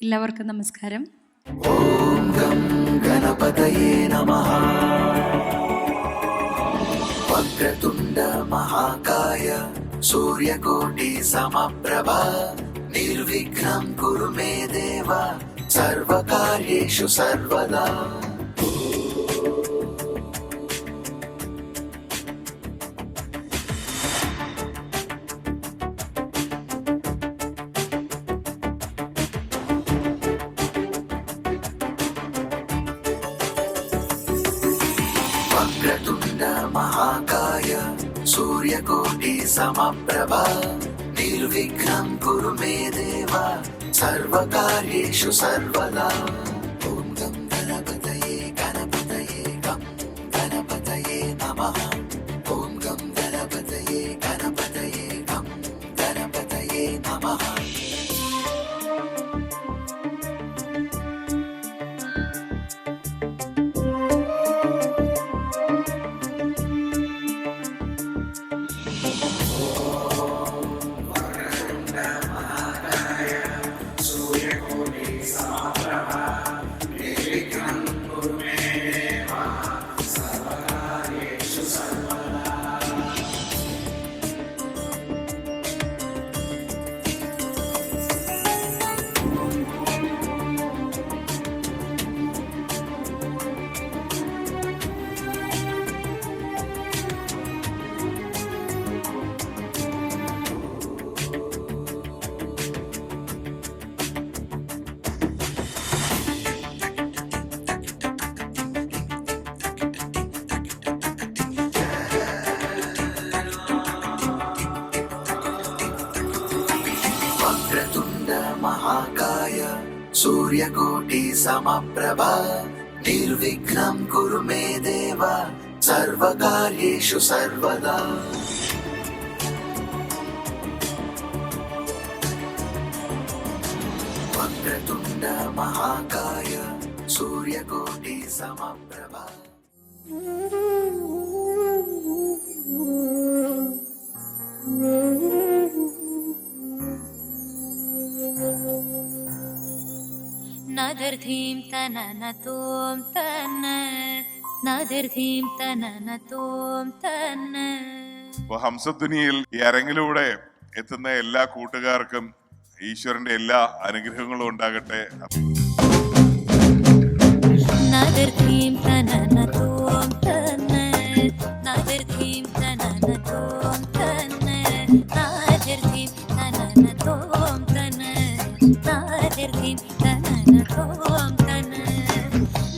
എല്ലാവർക്കും നമസ്കാരം. ഓം ഗം ഗണപതയേ നമഃ. വക്രതുണ്ഡ മഹാകായ സൂര്യകോടി സമപ്രഭ നിർവിഘ്നം കുരു മേ ദേവ സർവകാര്യേഷു സർവദാ. വക്രതുണ്ഡ മഹാകായ സൂര്യകോടി സമപ്രഭ നിർവിഘ്നം കുരു മേ ദേവ സർവകാര്യേഷു സർവദാ. ഓം ഗം ഗണപതയേ ഗണപതയേ ഗം ഗണപതയേ നമഃ. ഓം ഗം ഗണപതയേ ഗണപതയേ ഗം ഗണപതയേ നമഃ. വക്രതുണ്ഡ മഹാകായ സൂര്യകോടി സമപ്രഭ നിർവിഘ്നം കുരു മേ ദേവ സർവകാര്യേഷു സർവദാ. വക്രതുണ്ഡ മഹാകായ സൂര്യകോടി സമപ്രഭ. നദർധീം തനനതോം തന നദർധീം തനനതോം തന. ഹംസധ്വനിയിൽ ഈ അരങ്ങിലൂടെ എത്തുന്ന എല്ലാ കൂട്ടുകാർക്കും ഈശ്വരന്റെ എല്ലാ അനുഗ്രഹങ്ങളും ഉണ്ടാകട്ടെ. നദർധീം തനനതോം തന നദർധീം തനനതോം തന നദർധീം തനനതോം തന നദർധീം തനനതോം തന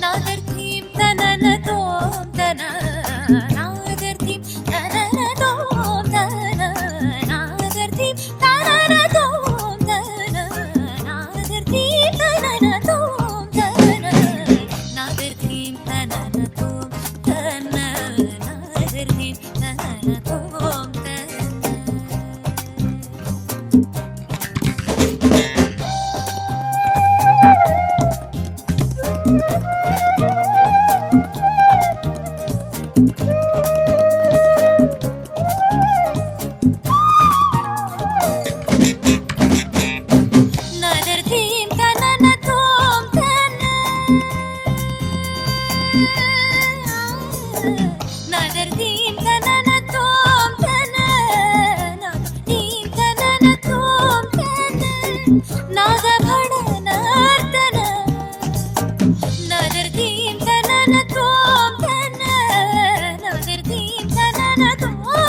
നദർധീം തനനതോം തന നദർധീം തനനതോം തന നദർധീം തനനതോം തന നദർധീം തനനതോം തന നദർധീം തനനതോം തന നദർധീം തനനതോം തന. നദർധീം തനനതോം തന നദർധീം തനനതോം തന നദർധീം തനനതോം തന നാദഭടനർത്തന നദർധീം തനനതോം തന നദർധീം തനനതോം